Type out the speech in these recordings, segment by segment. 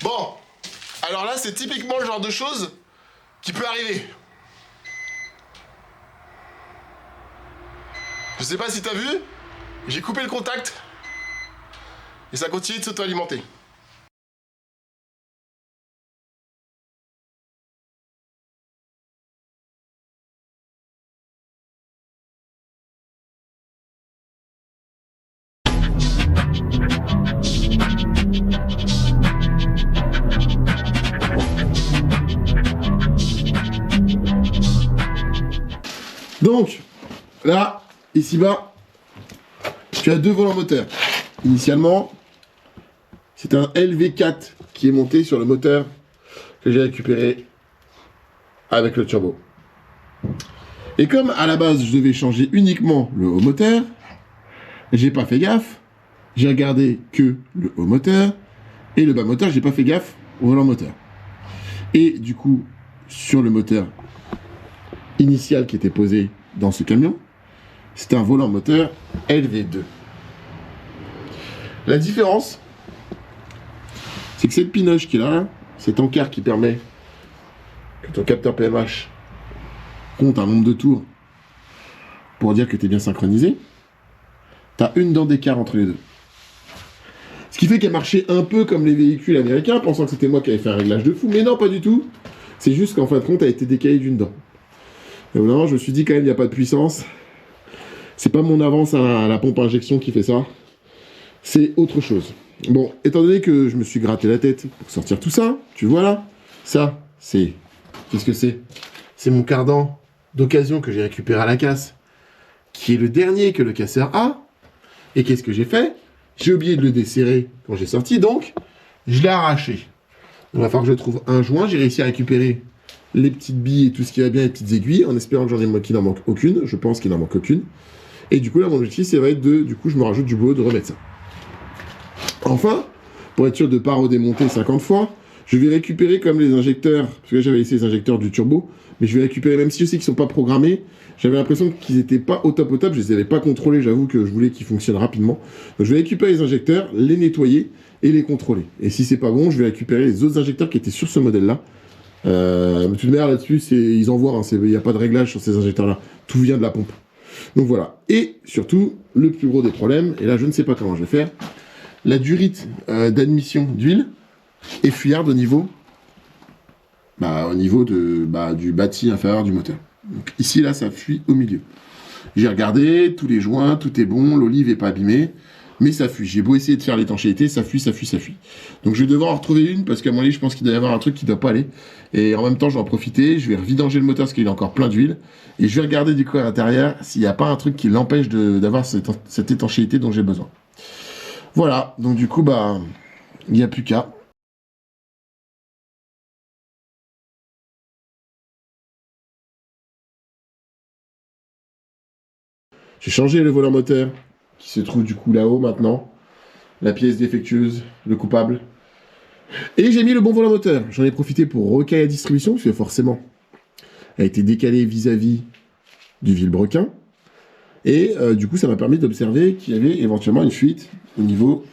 Bon, alors là, c'est typiquement le genre de choses qui peut arriver. Je sais pas si t'as vu, j'ai coupé le contact et ça continue de s'auto-alimenter. Donc, là, ici-bas, tu as deux volants moteurs. Initialement, c'est un LV4 qui est monté sur le moteur que j'ai récupéré avec le turbo. Et comme à la base, je devais changer uniquement le haut moteur, j'ai pas fait gaffe. J'ai regardé que le haut moteur et le bas moteur, j'ai pas fait gaffe au volant moteur. Et du coup, sur le moteur initial qui était posé dans ce camion, c'était un volant moteur LV2. La différence, c'est que cette pinoche qui est là, cet encart qui permet que ton capteur PMH compte un nombre de tours pour dire que tu es bien synchronisé, tu as une dent d'écart entre les deux. Ce qui fait qu'elle marchait un peu comme les véhicules américains, pensant que c'était moi qui avais fait un réglage de fou, mais non, pas du tout. C'est juste qu'en fin de compte, elle a été décalée d'une dent. Et vraiment, je me suis dit quand même, il n'y a pas de puissance. C'est pas mon avance à la pompe à injection qui fait ça. C'est autre chose. Bon, étant donné que je me suis gratté la tête pour sortir tout ça, tu vois là, ça, c'est... Qu'est-ce que c'est? C'est mon cardan d'occasion que j'ai récupéré à la casse, qui est le dernier que le casseur a. Et qu'est-ce que j'ai fait? J'ai oublié de le desserrer quand j'ai sorti, donc je l'ai arraché. Il va falloir que je trouve un joint. J'ai réussi à récupérer les petites billes et tout ce qui va bien, les petites aiguilles, en espérant qu'il n'en manque aucune. Je pense qu'il n'en manque aucune. Et du coup, là, mon objectif, ça va être de... Du coup, je me rajoute du boulot de remettre ça. Enfin, pour être sûr de ne pas redémonter 50 fois, je vais récupérer comme les injecteurs, parce que là, j'avais laissé les injecteurs du turbo, mais je vais récupérer, même si je sais qu'ils ne sont pas programmés, j'avais l'impression qu'ils n'étaient pas au top, je les avais pas contrôlés, j'avoue que je voulais qu'ils fonctionnent rapidement. Donc je vais récupérer les injecteurs, les nettoyer et les contrôler. Et si c'est pas bon, je vais récupérer les autres injecteurs qui étaient sur ce modèle-là. De toute manière, là-dessus, ils envoient, il n'y a pas de réglage sur ces injecteurs-là. Tout vient de la pompe. Donc voilà. Et surtout, le plus gros des problèmes, et là je ne sais pas comment je vais faire, la durite d'admission d'huile est fuyarde au niveau du bâti inférieur du moteur. Donc ici, là, ça fuit au milieu. J'ai regardé, tous les joints, tout est bon, l'olive n'est pas abîmée, mais ça fuit. J'ai beau essayer de faire l'étanchéité, ça fuit. Donc je vais devoir en retrouver une, parce qu'à mon avis, je pense qu'il doit y avoir un truc qui ne doit pas aller. Et en même temps, je vais en profiter, je vais revidanger le moteur, parce qu'il est encore plein d'huile, et je vais regarder du coup à l'intérieur s'il n'y a pas un truc qui l'empêche d'avoir cette étanchéité dont j'ai besoin. Voilà, donc du coup, il n'y a plus qu'à. J'ai changé le volant moteur, qui se trouve du coup là-haut maintenant. La pièce défectueuse, le coupable. Et j'ai mis le bon volant moteur. J'en ai profité pour recaler la distribution, parce que forcément, elle a été décalée vis-à-vis du vilebrequin. Et du coup, ça m'a permis d'observer qu'il y avait éventuellement une fuite au niveau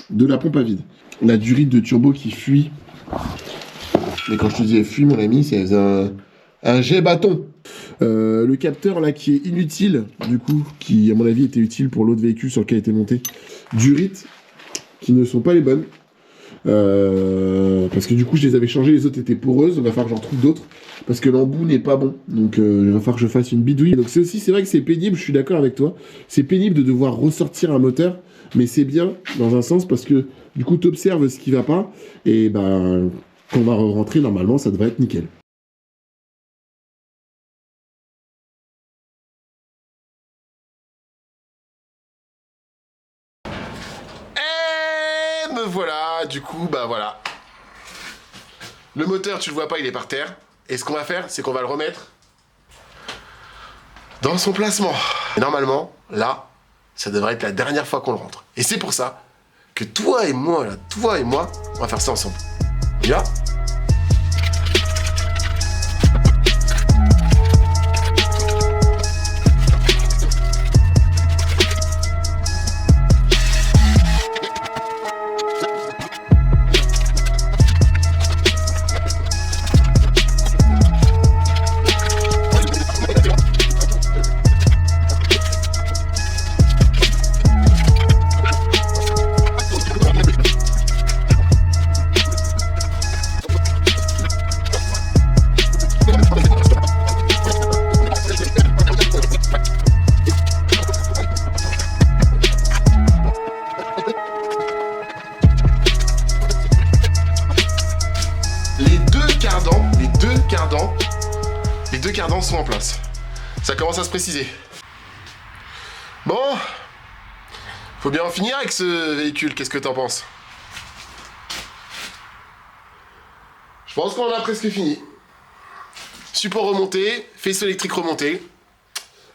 de la pompe à vide. La durite de turbo qui fuit. Mais quand je te dis elle fuit, mon ami, c'est un jet bâton. Le capteur là qui est inutile, du coup, qui à mon avis était utile pour l'autre véhicule sur lequel était monté. Durites qui ne sont pas les bonnes. Parce que du coup je les avais changées, les autres étaient poreuses, il va falloir que j'en trouve d'autres. Parce que l'embout n'est pas bon. Donc il va falloir que je fasse une bidouille. Donc c'est vrai que c'est pénible, je suis d'accord avec toi. C'est pénible de devoir ressortir un moteur. Mais c'est bien dans un sens parce que du coup tu observes ce qui va pas. Et quand on va rentrer normalement ça devrait être nickel. Et me voilà, du coup voilà. Le moteur tu le vois pas, il est par terre. Et ce qu'on va faire, c'est qu'on va le remettre dans son placement. Et normalement, là, ça devrait être la dernière fois qu'on le rentre. Et c'est pour ça que toi et moi, on va faire ça ensemble. Viens. cadrans sont en place. Ça commence à se préciser. Bon, faut bien en finir avec ce véhicule, qu'est-ce que t'en penses? Je pense qu'on a presque fini. Support remonté, faisceau électrique remonté.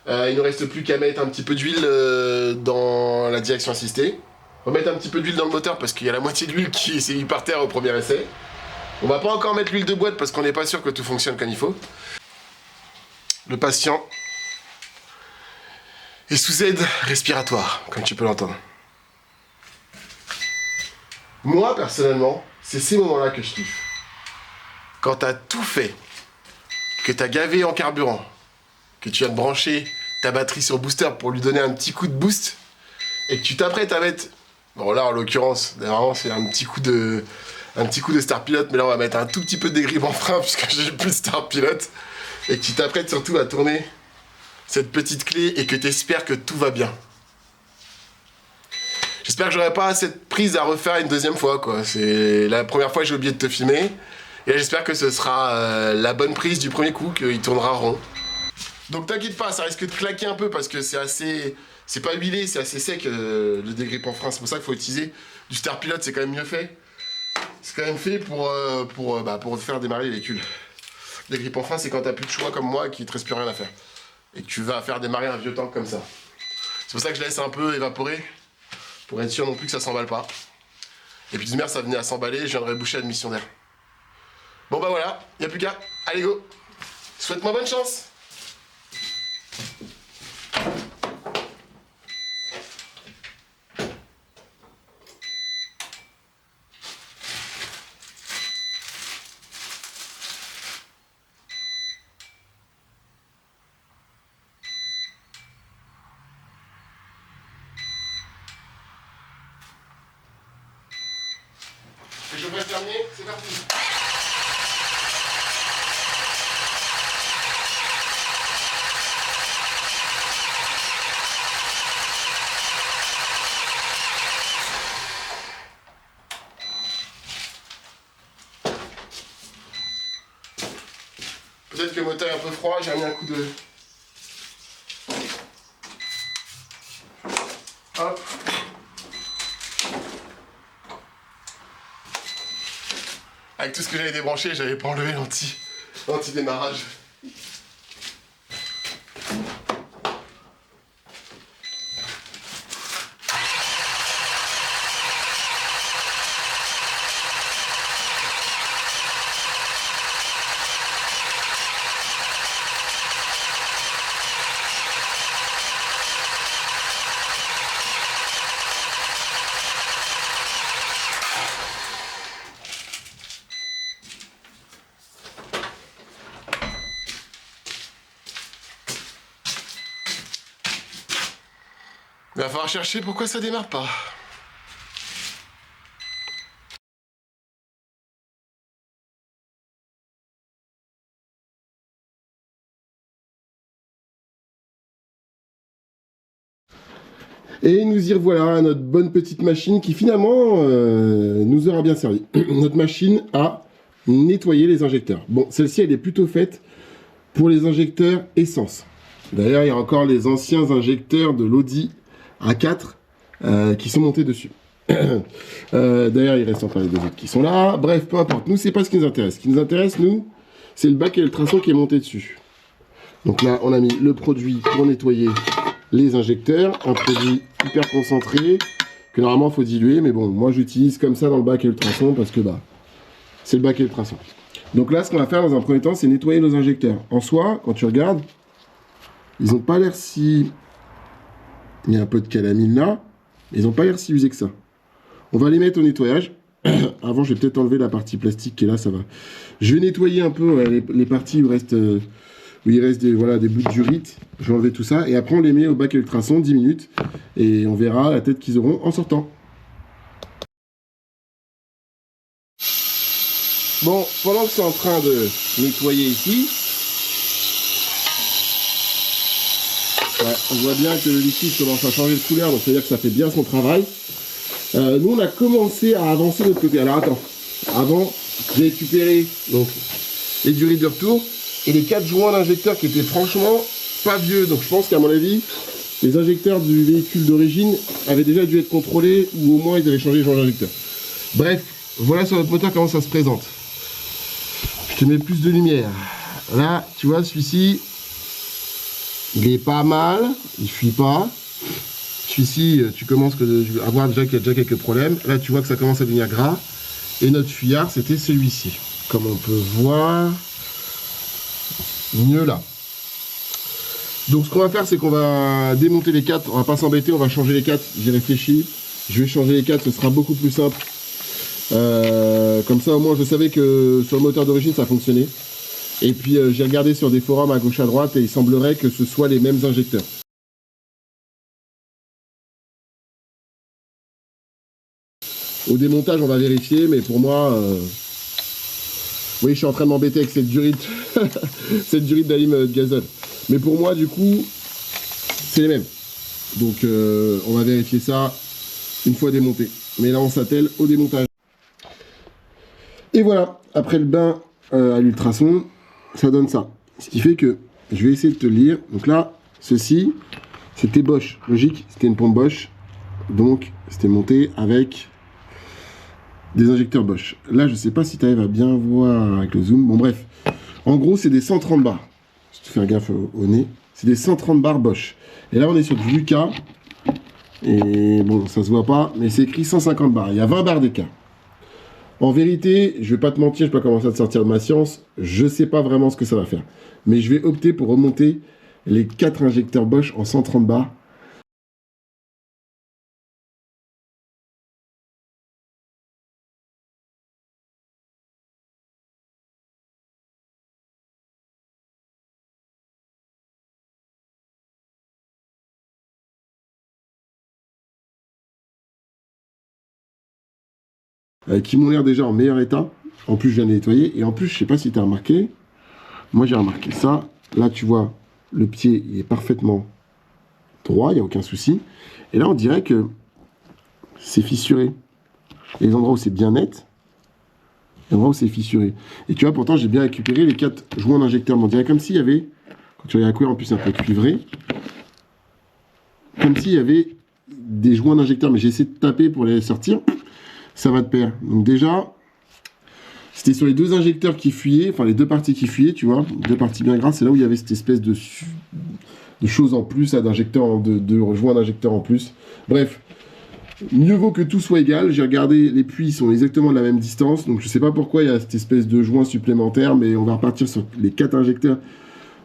Il ne reste plus qu'à mettre un petit peu d'huile dans la direction assistée. Remettre un petit peu d'huile dans le moteur parce qu'il y a la moitié de l'huile qui s'est mise par terre au premier essai. On va pas encore mettre l'huile de boîte parce qu'on n'est pas sûr que tout fonctionne comme il faut. Le patient est sous aide respiratoire, comme tu peux l'entendre. Moi, personnellement, c'est ces moments-là que je kiffe. Quand t'as tout fait, que t'as gavé en carburant, que tu viens de brancher ta batterie sur le booster pour lui donner un petit coup de boost, et que tu t'apprêtes à mettre... Bon là, en l'occurrence, vraiment, c'est un petit coup de Star Pilot, mais là, on va mettre un tout petit peu de dégrippe en frein, puisque j'ai plus de Star Pilot, et que tu t'apprêtes surtout à tourner cette petite clé, et que tu espères que tout va bien. J'espère que j'aurai pas cette prise à refaire une deuxième fois, quoi. C'est la première fois que j'ai oublié de te filmer, et là, j'espère que ce sera la bonne prise du premier coup, qu'il tournera rond. Donc t'inquiète pas, ça risque de claquer un peu parce que c'est assez... C'est pas huilé, c'est assez sec le dégrippe en frein, c'est pour ça qu'il faut utiliser du Star Pilot, c'est quand même mieux fait. C'est quand même fait pour faire démarrer les véhicules. Le dégrippe en frein, c'est quand t'as plus de choix comme moi qui te reste plus rien à faire. Et que tu vas faire démarrer un vieux tank comme ça. C'est pour ça que je laisse un peu évaporer, pour être sûr non plus que ça s'emballe pas. Et puis de merde, ça venait à s'emballer, je viendrai boucher l'admission d'air. Bon bah voilà, y a plus qu'à. Allez go. Souhaite-moi bonne chance. Et je vais terminer, c'est parti. Peut-être que le moteur est un peu froid, j'ai mis un coup de... Hop. Avec tout ce que j'avais débranché, j'avais pas enlevé l'anti-démarrage. Il va falloir chercher pourquoi ça démarre pas. Et nous y revoilà, notre bonne petite machine qui finalement nous aura bien servi. Notre machine a nettoyé les injecteurs. Bon, celle-ci elle est plutôt faite pour les injecteurs essence. D'ailleurs, il y a encore les anciens injecteurs de l'Audi A4 qui sont montés dessus. D'ailleurs, il reste encore les deux autres qui sont là. Bref, peu importe. Nous, c'est pas ce qui nous intéresse. Ce qui nous intéresse, nous, c'est le bac et le traçon qui est monté dessus. Donc là, on a mis le produit pour nettoyer les injecteurs. Un produit hyper concentré que normalement, il faut diluer. Mais bon, moi, j'utilise comme ça dans le bac et le traçon parce que c'est le bac et le traçon. Donc là, ce qu'on va faire dans un premier temps, c'est nettoyer nos injecteurs. En soi, quand tu regardes, ils n'ont pas l'air si... Il y a un peu de calamine là. Ils n'ont pas l'air si usés que ça. On va les mettre au nettoyage. Avant, je vais peut-être enlever la partie plastique qui est là, ça va. Je vais nettoyer un peu les parties où il reste des bouts d'urite. Je vais enlever tout ça. Et après, on les met au bac et ultrason 10 minutes. Et on verra la tête qu'ils auront en sortant. Bon, pendant que c'est en train de nettoyer ici, ouais, on voit bien que le liquide commence à changer de couleur, donc c'est-à-dire que ça fait bien son travail. Nous, on a commencé à avancer de l'autre côté. Alors attends, avant, j'ai récupéré donc les durites de retour. et les 4 joints d'injecteurs qui étaient franchement pas vieux. Donc je pense qu'à mon avis, les injecteurs du véhicule d'origine avaient déjà dû être contrôlés ou au moins ils avaient changé les joints d'injecteurs. Bref, voilà sur notre moteur comment ça se présente. Je te mets plus de lumière. Là, tu vois, celui-ci, il est pas mal, il fuit pas. Celui-ci, tu commences à voir déjà qu'il y a déjà quelques problèmes. Là, tu vois que ça commence à devenir gras. Et notre fuyard, c'était celui-ci. Comme on peut voir, mieux là. Donc, ce qu'on va faire, c'est qu'on va démonter les 4. On va pas s'embêter, on va changer les 4. J'ai réfléchi. Je vais changer les 4, ce sera beaucoup plus simple. Comme ça, au moins, je savais que sur le moteur d'origine, ça fonctionnait. Et puis, j'ai regardé sur des forums à gauche à droite et il semblerait que ce soit les mêmes injecteurs. Au démontage, on va vérifier, mais pour moi, oui, je suis en train de m'embêter avec cette durite, cette durite d'alim de gazole. Mais pour moi, du coup, c'est les mêmes. Donc, on va vérifier ça une fois démonté. Mais là, on s'attelle au démontage. Et voilà, après le bain à l'ultrason, ça donne ça. Ce qui fait que, je vais essayer de te le lire. Donc là, ceci, c'était Bosch. Logique, c'était une pompe Bosch. Donc, c'était monté avec des injecteurs Bosch. Là, je sais pas si tu arrives à bien voir avec le zoom. Bon, bref. En gros, c'est des 130 bars. Si tu fais gaffe au nez. C'est des 130 bars Bosch. Et là, on est sur du Lucas. Et bon, ça se voit pas, mais c'est écrit 150 bars. Il y a 20 bars d'écart. En vérité, je vais pas te mentir, je vais pas commencer à te sortir de ma science. Je sais pas vraiment ce que ça va faire. Mais je vais opter pour remonter les 4 injecteurs Bosch en 130 bars. Qui m'ont l'air déjà en meilleur état. En plus, je viens de les nettoyer. Et en plus, je sais pas si tu as remarqué. Moi, j'ai remarqué ça. Là, tu vois, le pied, il est parfaitement droit. Il n'y a aucun souci. Et là, on dirait que c'est fissuré. Les endroits où c'est bien net, les endroits où c'est fissuré. Et tu vois, pourtant, j'ai bien récupéré les 4 joints d'injecteur. On dirait comme s'il y avait, quand tu regardes la couleur, en plus, c'est un peu cuivré. Comme s'il y avait des joints d'injecteur. Mais j'ai essayé de taper pour les sortir. Ça va de pair. Donc déjà, c'était sur les 2 injecteurs qui fuyaient, enfin les 2 parties qui fuyaient, tu vois, 2 parties bien grasses, c'est là où il y avait cette espèce de choses en plus, d'injecteurs, de joints d'injecteurs en plus. Bref, mieux vaut que tout soit égal. J'ai regardé, les puits sont exactement de la même distance, donc je sais pas pourquoi il y a cette espèce de joint supplémentaire, mais on va repartir sur les 4 injecteurs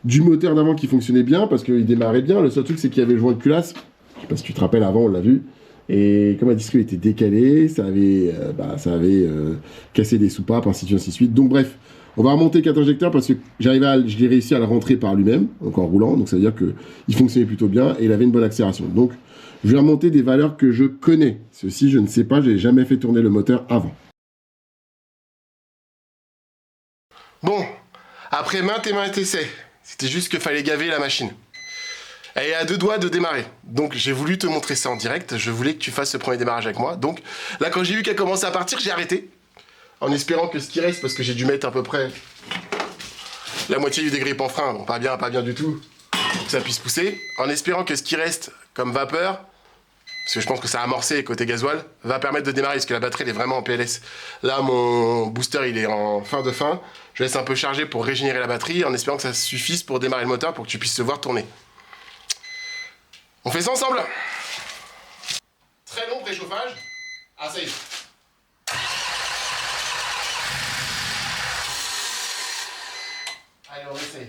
du moteur d'avant qui fonctionnait bien, parce qu'il démarrait bien. Le seul truc, c'est qu'il y avait le joint de culasse. Je sais pas si tu te rappelles, avant, on l'a vu. Et comme la disque était décalée, ça avait cassé des soupapes, ainsi de suite. Donc bref, on va remonter 4 injecteurs parce que je l'ai réussi à le rentrer par lui-même, donc en roulant. Donc ça veut dire qu'il fonctionnait plutôt bien et il avait une bonne accélération. Donc je vais remonter des valeurs que je connais. Ceci, je ne sais pas, je n'ai jamais fait tourner le moteur avant. Bon, après maintes et maintes essais, c'était juste qu'il fallait gaver la machine. Elle est à 2 doigts de démarrer. Donc j'ai voulu te montrer ça en direct. Je voulais que tu fasses ce premier démarrage avec moi. Donc là, quand j'ai vu qu'elle commençait à partir, j'ai arrêté. En espérant que ce qui reste, parce que j'ai dû mettre à peu près la moitié du dégrippe en frein. Bon, pas bien du tout. Pour que ça puisse pousser. En espérant que ce qui reste comme vapeur, parce que je pense que ça a amorcé côté gasoil, va permettre de démarrer. Parce que la batterie, elle est vraiment en PLS. Là, mon booster, il est en fin de fin. Je laisse un peu charger pour régénérer la batterie, en espérant que ça suffise pour démarrer le moteur, pour que tu puisses te voir tourner. On fait ça ensemble. Très long préchauffage. Ah, ça y est. Allez, on essaye.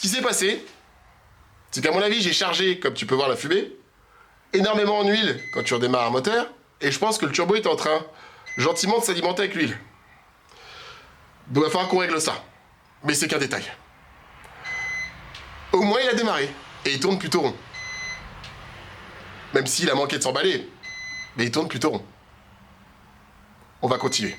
qui s'est passé, c'est qu'à mon avis, j'ai chargé, comme tu peux voir la fumée, énormément en huile quand tu redémarres un moteur, et je pense que le turbo est en train gentiment de s'alimenter avec l'huile. Donc il va falloir qu'on règle ça. Mais c'est qu'un détail. Au moins il a démarré, et il tourne plutôt rond. Même s'il a manqué de s'emballer, mais il tourne plutôt rond. On va continuer.